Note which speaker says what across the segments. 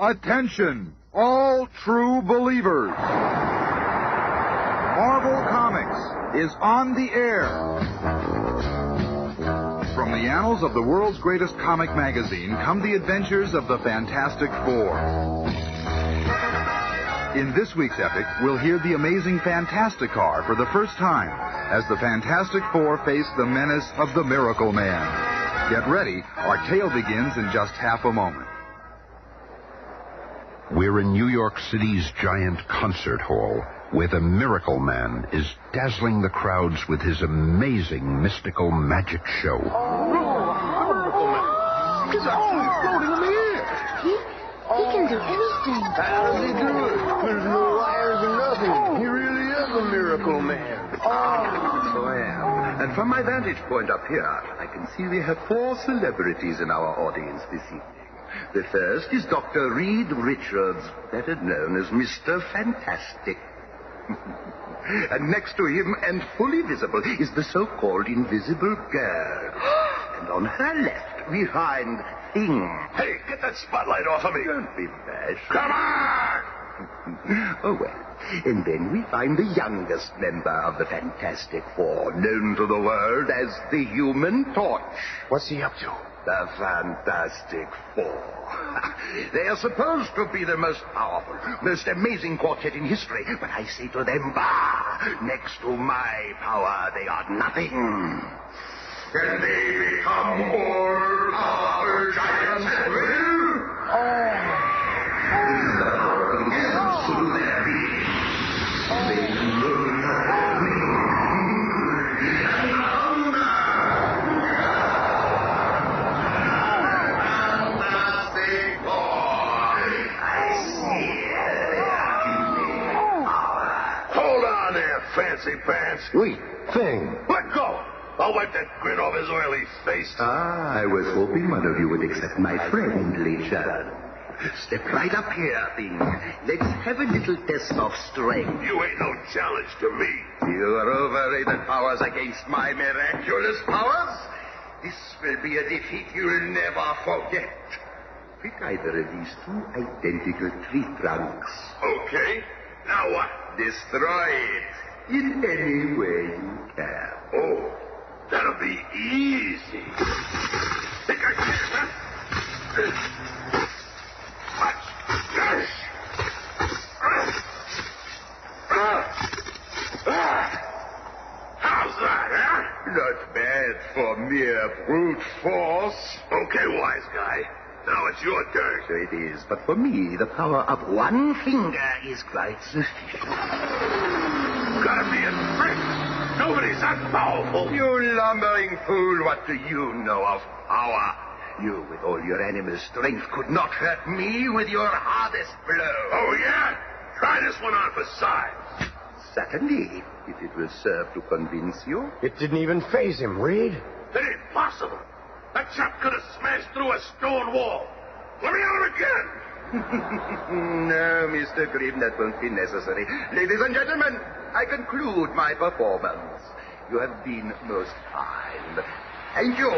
Speaker 1: Attention, all true believers. Marvel Comics is on the air. From the annals of the world's greatest comic magazine come the adventures of the Fantastic Four. In this week's epic, we'll hear the amazing Fantasticar for the first time as the Fantastic Four face the menace of the Miracleman. Get ready, our tale begins in just half a moment.
Speaker 2: We're in New York City's giant concert hall, where the Miracleman is dazzling the crowds with his amazing mystical magic show.
Speaker 3: He's actually floating in the air.
Speaker 4: He can do anything.
Speaker 3: How does he do it? There's no wires or nothing. He really is a miracle man.
Speaker 5: So I am. And from my vantage point up here, I can see we have 4 celebrities in our audience this evening. The first is Dr. Reed Richards, better known as Mr. Fantastic. And next to him, and fully visible, is the so-called Invisible Girl. And on her left, we find Thing.
Speaker 3: Hey, get that spotlight off of me.
Speaker 5: Don't be bashful.
Speaker 3: Come on!
Speaker 5: Oh, well. And then we find the youngest member of the Fantastic Four, known to the world as the Human Torch.
Speaker 3: What's he up to?
Speaker 5: The Fantastic Four. They are supposed to be the most powerful, most amazing quartet in history. But I say to them, bah! Next to my power, they are nothing. Can they become all our giants at will? The power begins through their being. They rule me.
Speaker 3: Fancy pants.
Speaker 5: Wait, Thing.
Speaker 3: Let go. I'll wipe that grin off his oily face.
Speaker 5: I was hoping one of you would accept my friendly challenge. Step right up here, Thing. Let's have a little test of strength.
Speaker 3: You ain't no challenge to me.
Speaker 5: Your overrated powers against my miraculous powers? This will be a defeat you'll never forget. Pick either of these 2 identical tree trunks.
Speaker 3: Okay. Now what?
Speaker 5: Destroy it in any way you can.
Speaker 3: Oh, that'll be easy. Think I can, huh? Watch. Yes. How's that, huh?
Speaker 5: Not bad for mere brute force.
Speaker 3: Okay, wise guy. Now it's your turn.
Speaker 5: So it is, but for me, the power of 1 finger is quite sufficient.
Speaker 3: Gotta be a trick. Nobody's that powerful.
Speaker 5: You lumbering fool, what do you know of power? You, with all your animal strength, could not hurt me with your hardest blow.
Speaker 3: Oh, yeah? Try this one on for size.
Speaker 5: Certainly, if it will serve to convince you.
Speaker 6: It didn't even faze him, Reed.
Speaker 3: It ain't possible. That chap could have smashed through a stone wall. Let me at him again.
Speaker 5: No, Mr. Grimm, that won't be necessary. Ladies and gentlemen, I conclude my performance. You have been most kind. Thank you.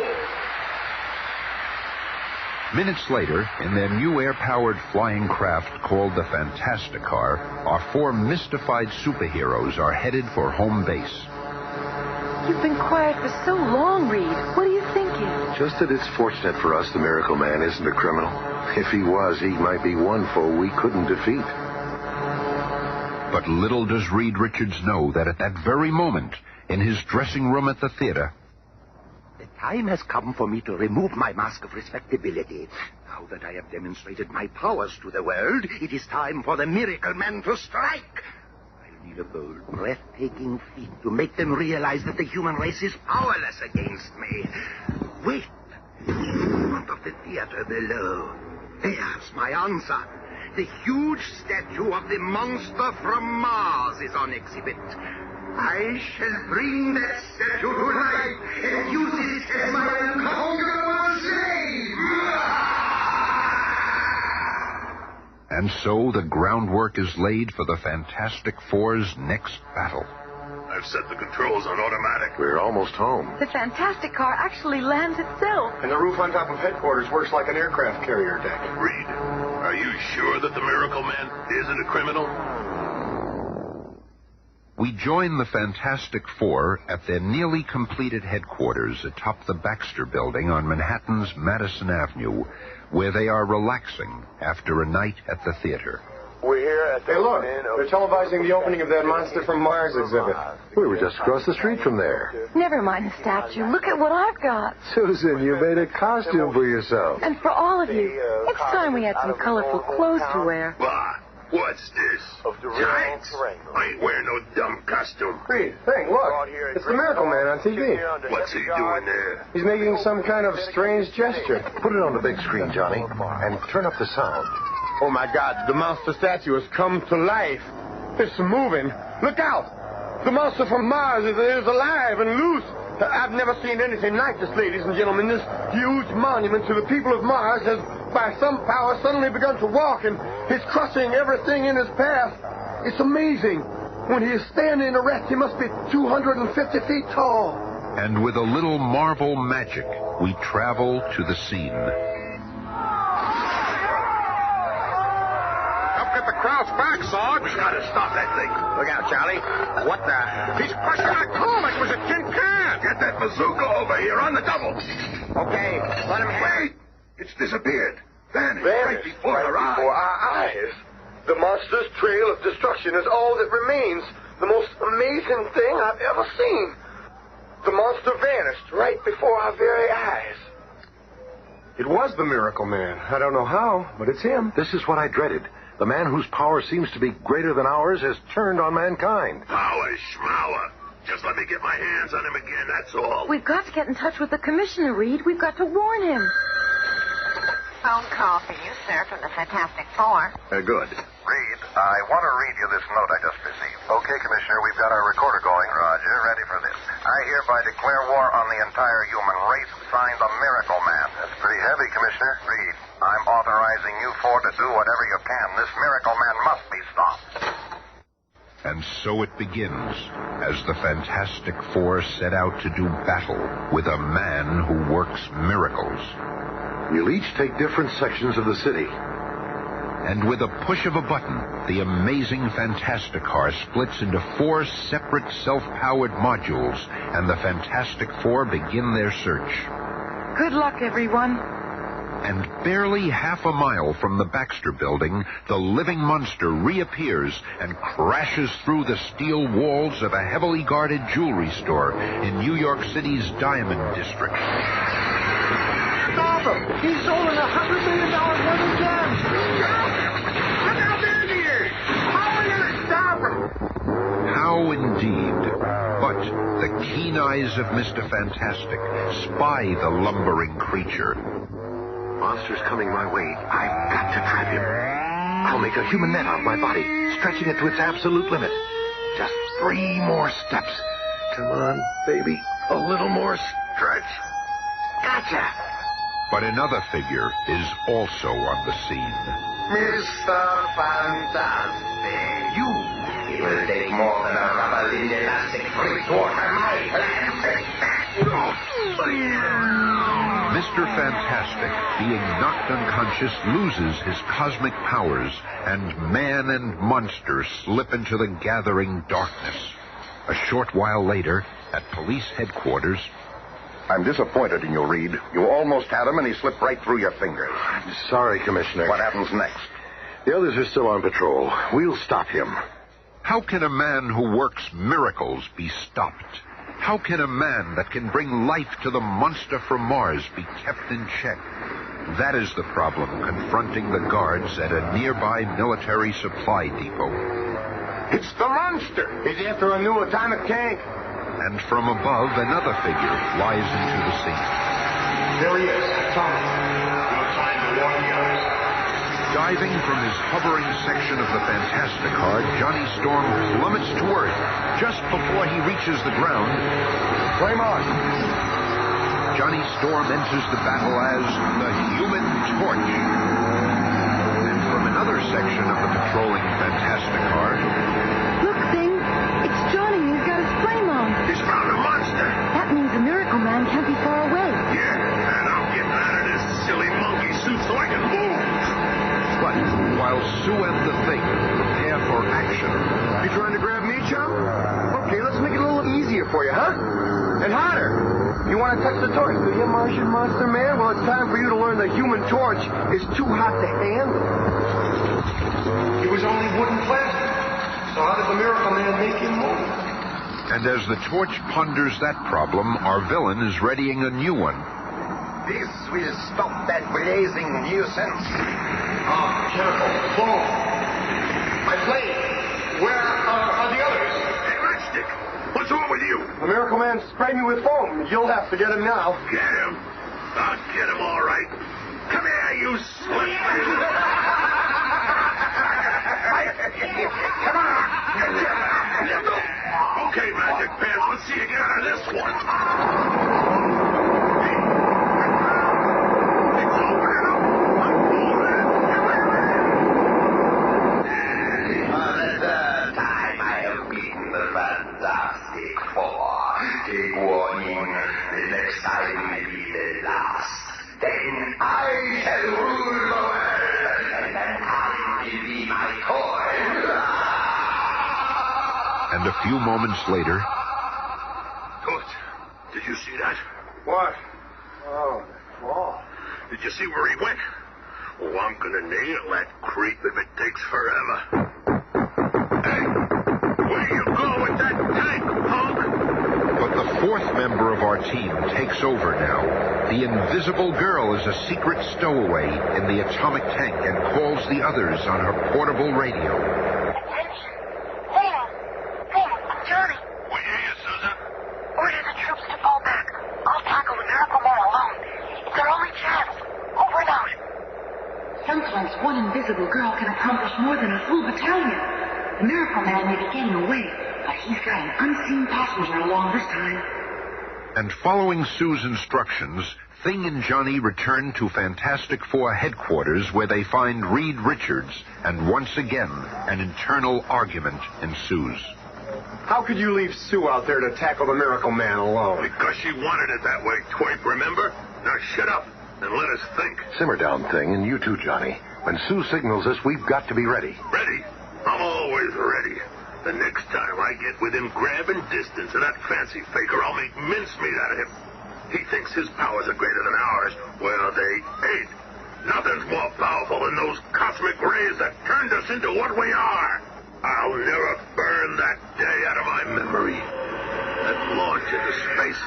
Speaker 2: Minutes later, in their new air-powered flying craft called the Fantasticar, our 4 mystified superheroes are headed for home base.
Speaker 4: You've been quiet for so long, Reed. What are you thinking?
Speaker 6: Just that it's fortunate for us the Miracle Man isn't a criminal. If he was, he might be one foe we couldn't defeat.
Speaker 2: But little does Reed Richards know that at that very moment, in his dressing room at the theater,
Speaker 5: The time has come for me to remove my mask of respectability. Now that I have demonstrated my powers to the world, it is time for the Miracleman to strike. I'll need a bold, breathtaking feat to make them realize that the human race is powerless against me. Wait. In front of the theater below. There's my answer. The huge statue of the monster from Mars is on exhibit. I shall bring that statue to life and use it as my unconquerable slave.
Speaker 2: and so the groundwork is laid for the Fantastic Four's next battle.
Speaker 3: I've set the controls on automatic.
Speaker 6: We're almost home.
Speaker 4: The Fantasticar actually lands itself.
Speaker 6: And the roof on top of headquarters works like an aircraft carrier deck.
Speaker 3: Reed, are Are you sure that the Miracleman isn't a criminal?
Speaker 2: We join the Fantastic Four at their nearly completed headquarters atop the Baxter Building on Manhattan's Madison Avenue, where they are relaxing after a night at the theater.
Speaker 7: We're here at the
Speaker 8: they're televising the opening of that Monster from Mars exhibit.
Speaker 6: We were just across the street from there.
Speaker 4: Never mind the statue. Look at what I've got.
Speaker 6: Susan, you made a costume for yourself.
Speaker 4: And for all of you, it's time we had some colorful clothes to wear.
Speaker 3: Bah, what's this? Giants? I ain't wearing no dumb costume.
Speaker 8: Reed, hey, look. It's the Miracleman on TV.
Speaker 3: What's he doing there?
Speaker 8: He's making some kind of strange gesture.
Speaker 6: Put it on the big screen, Johnny, and turn up the sound.
Speaker 8: Oh, my God. The monster statue has come to life. It's moving. Look out. The monster from Mars is alive and loose. I've never seen anything like this, ladies and gentlemen. This huge monument to the people of Mars has, by some power, suddenly begun to walk, and he's crushing everything in his path. It's amazing. When he is standing erect, he must be 250 feet tall.
Speaker 2: And with a little Marvel magic, we travel to the scene.
Speaker 3: Get the crowds back, Sarge. We gotta stop that thing.
Speaker 5: Look out, Charlie. What the?
Speaker 3: He's crushing our car like it was a tin can. Get that bazooka over here on the double.
Speaker 5: Okay, let him have
Speaker 3: Wait! It's disappeared. Vanished right before our eyes.
Speaker 8: The monster's trail of destruction is all that remains. The most amazing thing I've ever seen. The monster vanished right before our very eyes. It was the Miracleman. I don't know how, but it's him.
Speaker 6: This is what I dreaded. The man whose power seems to be greater than ours has turned on mankind.
Speaker 3: Power schmower. Just let me get my hands on him again, that's all.
Speaker 4: We've got to get in touch with the commissioner, Reed. We've got to warn him.
Speaker 9: Phone call for you, sir, from the Fantastic Four.
Speaker 3: Good.
Speaker 6: Reed, I want to read you this note I just received. Okay, Commissioner, we've got our recorder going. Roger, ready for this. I hereby declare war on the entire human race. Signed, the Miracleman. That's pretty heavy, Commissioner. Reed, I'm authorizing you four to do whatever you can. This Miracleman must be stopped.
Speaker 2: And so it begins, as the Fantastic Four set out to do battle with a man who works miracles.
Speaker 6: You'll each take different sections of the city.
Speaker 2: And with a push of a button, the amazing Fantastic Car splits into 4 separate self-powered modules, and the Fantastic Four begin their search.
Speaker 4: Good luck, everyone.
Speaker 2: And barely half a mile from the Baxter Building, the living monster reappears and crashes through the steel walls of a heavily guarded jewelry store in New York City's Diamond District.
Speaker 8: Stop him! He's stolen $100 million worth of gems! Look how big he is! How are you going to stop him?
Speaker 2: How indeed. But the keen eyes of Mr. Fantastic spy the lumbering creature.
Speaker 6: Monster's coming my way. I've got to trap him. I'll make a human net out of my body, stretching it to its absolute limit. Just 3 more steps. Come on, baby. A little more stretch. Gotcha.
Speaker 2: But another figure is also on the scene.
Speaker 5: Mr. Fantastic. It will take more than a rubber-limbed elastic freak to alter my plan.
Speaker 2: Mr. Fantastic, being knocked unconscious, loses his cosmic powers, and man and monster slip into the gathering darkness. A short while later, at police headquarters...
Speaker 3: I'm disappointed in you, Reed. You almost had him, and he slipped right through your fingers.
Speaker 6: I'm sorry, Commissioner.
Speaker 3: What happens next?
Speaker 6: The others are still on patrol. We'll stop him.
Speaker 2: How can a man who works miracles be stopped? How can a man that can bring life to the monster from Mars be kept in check? That is the problem confronting the guards at a nearby military supply depot.
Speaker 8: It's the monster! He's after a new atomic tank.
Speaker 2: And from above, another figure flies into the scene.
Speaker 8: There he is. Thomas. No time to warn the others.
Speaker 2: Diving from his hovering section of the Fantastic Car, Johnny Storm plummets to Earth just before he reaches the ground.
Speaker 8: Flame on.
Speaker 2: Johnny Storm enters the battle as the Human Torch. And from another section of the patrolling Fantastic Car...
Speaker 4: Look, Bing. It's Johnny. He's got his flame on.
Speaker 3: He's found a monster.
Speaker 4: That means the Miracleman can't be far away.
Speaker 3: Yeah, and I'm getting out of this silly monkey suit so I can move.
Speaker 2: But Sue and the Thing prepare for action.
Speaker 8: You trying to grab me, chum? Okay, let's make it a little easier for you, huh? And harder. You want to touch the torch, do you, Martian Monster Man? Well, it's time for you to learn the human torch is too hot to handle. It was only wood and plastic. So how did the Miracleman make him move?
Speaker 2: And as the torch ponders that problem, our villain is readying a new one.
Speaker 5: This will stop that blazing nuisance.
Speaker 8: Careful. Boom. My plane. Where are the others?
Speaker 3: Hey, Matchstick, what's wrong with you?
Speaker 8: The Miracleman sprayed me with foam. You'll have to get him now.
Speaker 3: Get him. I'll get him all right. Come here, you slip. Come on. Okay, Magic Pants, let's see you get out of this one. It's opening up. I'm pulling it.
Speaker 5: For the third time I have beaten the Fantastic Four. Take warning. The next time may be the last. Then I shall rule the world, and mankind will be my toy.
Speaker 2: And a few moments later...
Speaker 3: Good. Did you see that?
Speaker 8: What? Oh, the fall.
Speaker 3: Did you see where he went? Oh, I'm gonna nail that creep if it takes forever. Hey, where you go with that tank, punk?
Speaker 2: But the fourth member of our team takes over now. The Invisible Girl is a secret stowaway in the atomic tank and calls the others on her portable radio.
Speaker 9: Johnny,
Speaker 3: We hear you, Susan.
Speaker 9: order the troops to fall back. I'll tackle the Miracleman alone. It's our only chance. Over and out.
Speaker 4: Sometimes one invisible girl can accomplish more than a full battalion. The Miracleman may be getting away, but he's got an unseen passenger along this time.
Speaker 2: And following Sue's instructions, Thing and Johnny return to Fantastic Four headquarters where they find Reed Richards, and once again, an internal argument ensues.
Speaker 8: How could you leave Sue out there to tackle the Miracleman alone?
Speaker 3: Because she wanted it that way, twerp, remember? Now shut up and let us think.
Speaker 6: Simmer down, Thing, and you too, Johnny. When Sue signals us, we've got to be ready.
Speaker 3: Ready? I'm always ready. The next time I get within grabbing distance of that fancy faker, I'll make mincemeat out of him. He thinks his powers are greater than ours. Well, they ain't. Nothing's more powerful than those cosmic rays that turned us into what we are. I'll never burn that day out of my memory. That launch into space,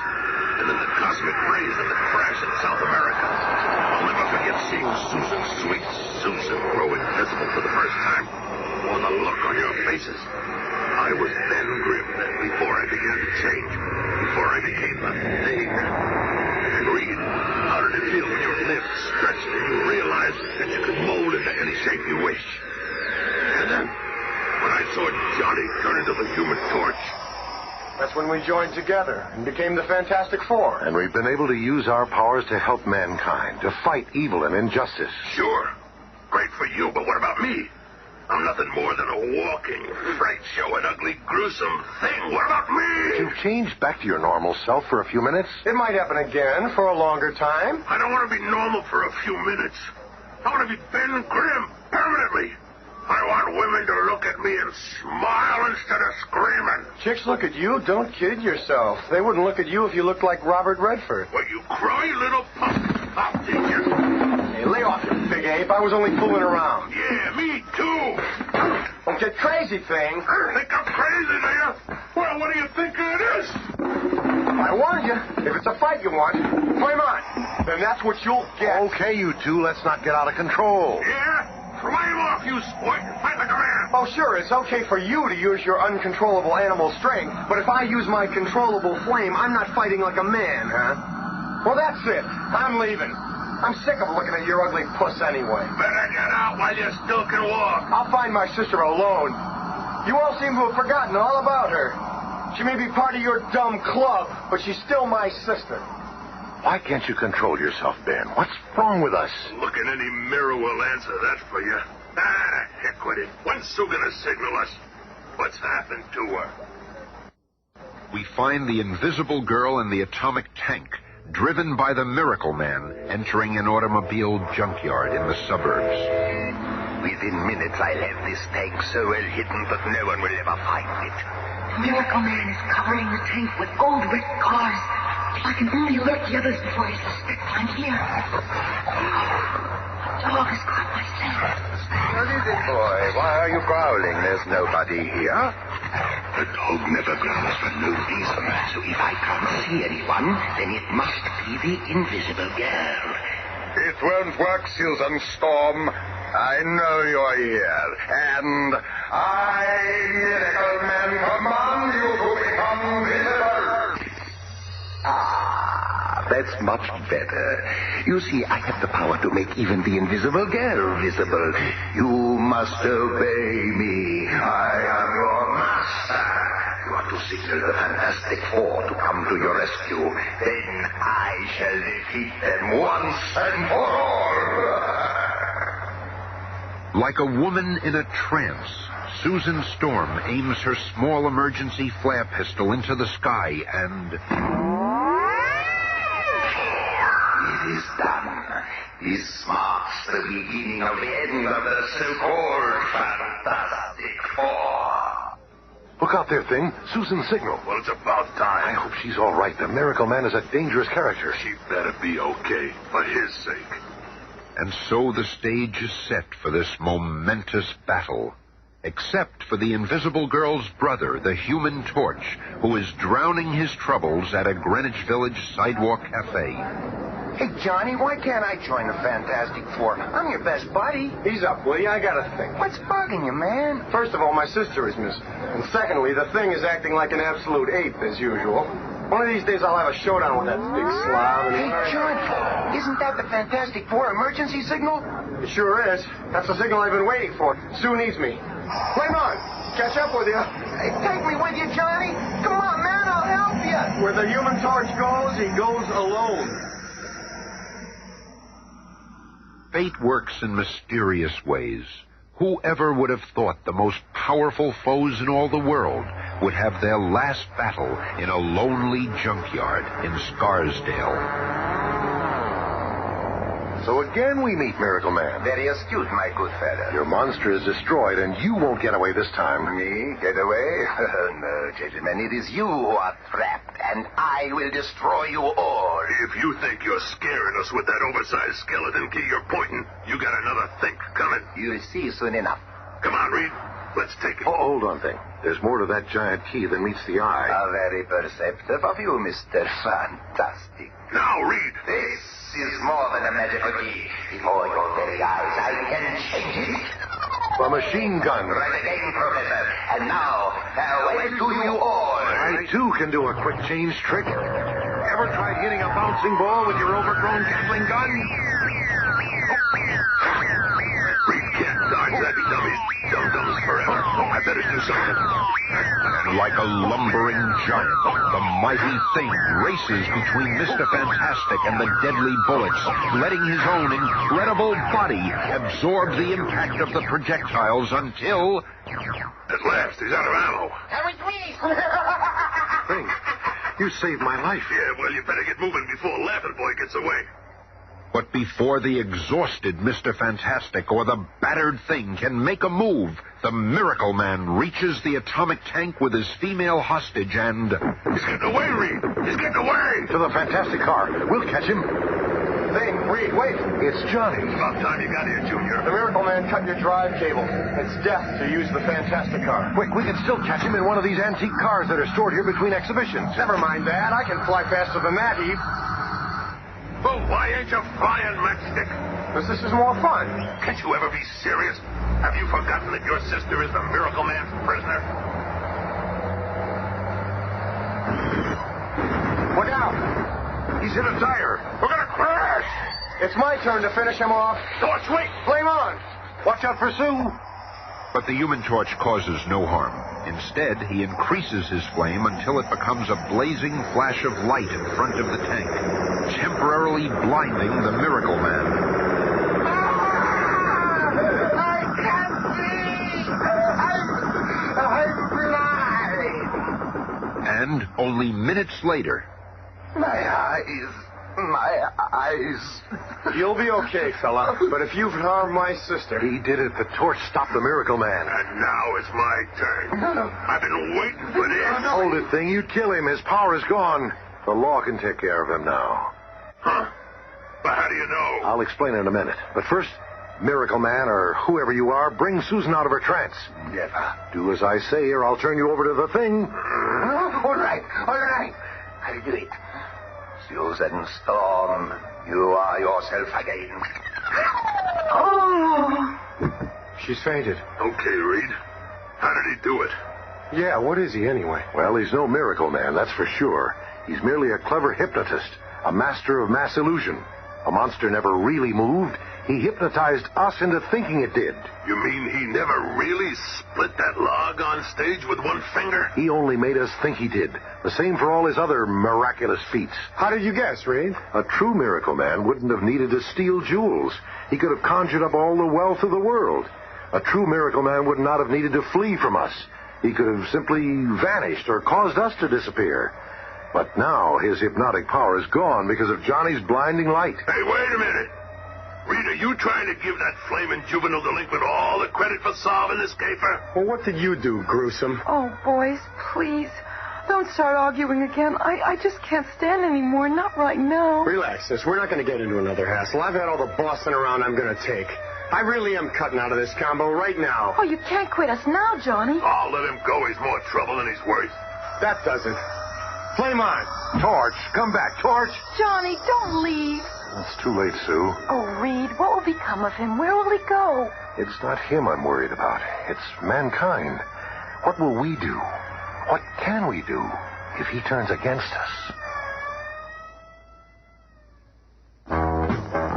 Speaker 3: and then the cosmic rays and the crash in South America. I'll never forget seeing Susan, sweet Susan, grow invisible for the first time. Or the look on your faces. I was then grim before I began to change. Before I became the Thing. And Reed, how did it feel when your lips stretched and you realized that you could mold into any shape you wish? And then, when I saw Johnny turn into the Human Torch.
Speaker 8: That's when we joined together and became the Fantastic Four.
Speaker 6: And we've been able to use our powers to help mankind, to fight evil and injustice.
Speaker 3: Sure. Great for you, but what about me? I'm nothing more than a walking fright show, an ugly, gruesome thing. What about me?
Speaker 6: You've changed back to your normal self for a few minutes.
Speaker 8: It might happen again for a longer time.
Speaker 3: I don't want to be normal for a few minutes. I want to be Ben Grimm permanently. I want women to look at me and smile instead of screaming.
Speaker 8: Chicks look at you. Don't kid yourself. They wouldn't look at you if you looked like Robert Redford.
Speaker 3: Well, you cry, little punk. I'll teach you.
Speaker 8: Hey, lay off, you big ape. I was only fooling around.
Speaker 3: Yeah, me too.
Speaker 8: Don't get crazy, Thing.
Speaker 3: Think I'm crazy, do you? Well, what do you think it is?
Speaker 8: I warned you. If it's a fight you want, flame on. Then that's what you'll get.
Speaker 6: Okay, you two, let's not get out of control.
Speaker 3: Yeah? Flame off, you squirt. Fight like a man.
Speaker 8: Oh, sure, it's okay for you to use your uncontrollable animal strength, but if I use my controllable flame, I'm not fighting like a man, huh? Well, that's it. I'm leaving. I'm sick of looking at your ugly puss anyway.
Speaker 3: Better get out while you still can walk.
Speaker 8: I'll find my sister alone. You all seem to have forgotten all about her. She may be part of your dumb club, but she's still my sister.
Speaker 6: Why can't you control yourself, Ben? What's wrong with us?
Speaker 3: Look in any mirror will answer that for you. Ah, heck with it. When's Sue gonna signal us? What's happened to her?
Speaker 2: We find the Invisible Girl in the atomic tank, driven by the Miracleman, entering an automobile junkyard in the suburbs.
Speaker 5: Within minutes, I'll have this tank so well hidden that no one will ever find it.
Speaker 4: The Miracleman is covering the tank with gold-wrecked cars. If I can only alert the others before he suspects I'm here. The dog has caught my scent.
Speaker 5: What is it, boy? Why are you growling? There's nobody here.
Speaker 3: The dog never growls for no reason.
Speaker 5: So if I can't see anyone, then it must be the invisible girl.
Speaker 6: It won't work, Susan Storm. I know you're here. And I, Miracleman, command you to become visible.
Speaker 5: That's much better. You see, I have the power to make even the invisible girl visible. You must obey me. I am your master. You are to signal the Fantastic Four to come to your rescue. Then I shall defeat them once and for all.
Speaker 2: Like a woman in a trance, Susan Storm aims her small emergency flare pistol into the sky and...
Speaker 5: It is done. This marks the beginning of the end of the so-called Fantastic Four.
Speaker 7: Look out there, Thing. Susan's signal.
Speaker 3: Well, it's about
Speaker 7: I
Speaker 3: time.
Speaker 7: hope she's all right. The Miracleman is a dangerous character.
Speaker 3: She better be okay, for his sake.
Speaker 2: And so the stage is set for this momentous battle. Except for the Invisible Girl's brother, the Human Torch, who is drowning his troubles at a Greenwich Village sidewalk cafe.
Speaker 5: Hey, Johnny, why can't I join the Fantastic Four? I'm your best buddy.
Speaker 8: Ease up, will you? I got a thing.
Speaker 5: What's bugging you, man?
Speaker 8: First of all, my sister is missing. And secondly, the thing is acting like an absolute ape, as usual. One of these days I'll have a showdown with that big slob.
Speaker 5: Hey, Johnny, isn't that the Fantastic Four emergency signal?
Speaker 8: It sure is. That's the signal I've been waiting for. Sue needs me. Flame on! Catch up with you.
Speaker 5: Hey, take me with you, Johnny. Come on, man, I'll help you.
Speaker 8: Where the Human Torch goes, he goes alone.
Speaker 2: Fate works in mysterious ways. Whoever would have thought the most powerful foes in all the world would have their last battle in a lonely junkyard in Scarsdale?
Speaker 7: So again we meet Miracleman.
Speaker 5: Very astute, my good fellow.
Speaker 7: Your monster is destroyed, and you won't get away this time.
Speaker 5: Me? Get away? No, gentlemen, it is you who are trapped, and I will destroy you all.
Speaker 3: If you think you're scaring us with that oversized skeleton key you're pointing, you got another think coming.
Speaker 5: You'll see soon enough.
Speaker 3: Come on, Reed. Let's take it.
Speaker 7: Oh, hold on, Thing. There's more to that giant key than meets the eye.
Speaker 5: How very perceptive of you, Mr. Fantastic.
Speaker 3: Now, Reed.
Speaker 5: This is more than a magical key. Before your very eyes, I can change it.
Speaker 7: A machine gun.
Speaker 5: Right again, Professor. And now, farewell to you all.
Speaker 7: I, too, can do a quick change trick. Ever tried hitting a bouncing ball with your overgrown Gatling gun?
Speaker 3: Reed can't dodge that, you dummies. Dum-dums forever. I better do something.
Speaker 2: And like a lumbering giant, the mighty Thing races between Mr. Fantastic and the deadly bullets, letting his own incredible body absorb the impact of the projectiles until...
Speaker 3: At last, he's out of ammo.
Speaker 7: Thing, you saved my life.
Speaker 3: Yeah, well, you better get moving before Laughing Boy gets away.
Speaker 2: But before the exhausted Mr. Fantastic or the battered Thing can make a move, the Miracleman reaches the atomic tank with his female hostage and...
Speaker 3: He's getting away, Reed. He's getting away.
Speaker 7: To the Fantastic car. We'll catch him.
Speaker 8: Thing, Reed, wait.
Speaker 7: It's Johnny.
Speaker 3: About time you got here, Junior.
Speaker 8: The Miracleman cut your drive cable. It's death to use the Fantastic car.
Speaker 7: Quick, we can still catch him in one of these antique cars that are stored here between exhibitions.
Speaker 8: Never mind that. I can fly faster than that, Eve.
Speaker 3: Well, why ain't you flying, Matchstick?
Speaker 8: Because this is more fun.
Speaker 3: Can't you ever be serious? Have you forgotten that your sister is the Miracleman's prisoner?
Speaker 8: Look out.
Speaker 7: He's hit a tire.
Speaker 3: We're gonna crash!
Speaker 8: It's my turn to finish him off.
Speaker 3: Torch, wait!
Speaker 8: Flame on.
Speaker 7: Watch out for Sue.
Speaker 2: But the Human Torch causes no harm. Instead, he increases his flame until it becomes a blazing flash of light in front of the tank, temporarily blinding the Miracleman.
Speaker 5: I can't see! I'm blind!
Speaker 2: And only minutes later,
Speaker 5: My eyes, My eyes.
Speaker 8: You'll be okay, fella. But if you've harmed my sister...
Speaker 7: He did it. The torch stopped the Miracle Man.
Speaker 3: And now it's my turn. I've been waiting for this.
Speaker 7: Hold it, thing. You'd kill him. His power is gone. The law can take care of him now.
Speaker 3: Huh? But how do you know?
Speaker 7: I'll explain in a minute. But first, Miracle Man, or whoever you are, bring Susan out of her trance.
Speaker 5: Never.
Speaker 7: Do as I say, or I'll turn you over to the thing.
Speaker 5: All right. I'll do it. Susan Storm, you are yourself again.
Speaker 4: Oh.
Speaker 8: She's fainted.
Speaker 3: Okay, Reed. How did he do it?
Speaker 8: Yeah, what is he anyway?
Speaker 7: Well, he's no Miracle Man, that's for sure. He's merely a clever hypnotist, a master of mass illusion. A monster never really moved. He hypnotized us into thinking it did.
Speaker 3: You mean he never really split that log on stage with one finger?
Speaker 7: He only made us think he did. The same for all his other miraculous feats.
Speaker 8: How did you guess, Reed?
Speaker 7: A true Miracle Man wouldn't have needed to steal jewels. He could have conjured up all the wealth of the world. A true Miracle Man would not have needed to flee from us. He could have simply vanished or caused us to disappear. But now his hypnotic power is gone because of Johnny's blinding light.
Speaker 3: Hey, wait a minute. Reed, are you trying to give that flaming juvenile delinquent all the credit for solving this caper?
Speaker 8: Well, what did you do, gruesome?
Speaker 10: Oh, boys, please. Don't start arguing again. I just can't stand anymore. Not right now.
Speaker 8: Relax, sis. We're not going to get into another hassle. I've had all the bossing around I'm going to take. I really am cutting out of this combo right now.
Speaker 10: Oh, you can't quit us now, Johnny.
Speaker 3: I'll let him go. He's more trouble than he's worth.
Speaker 8: That doesn't. Flame on.
Speaker 7: Torch, come back, Torch.
Speaker 10: Johnny, don't leave.
Speaker 7: It's too late, Sue.
Speaker 10: Oh, Reed, what will become of him? Where will he go?
Speaker 7: It's not him I'm worried about. It's mankind. What will we do? What can we do if he turns against us?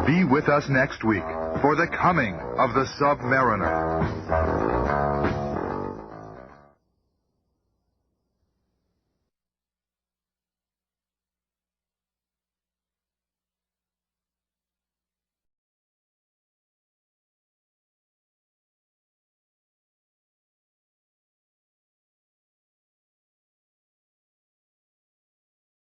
Speaker 1: Be with us next week for the coming of the Submariner.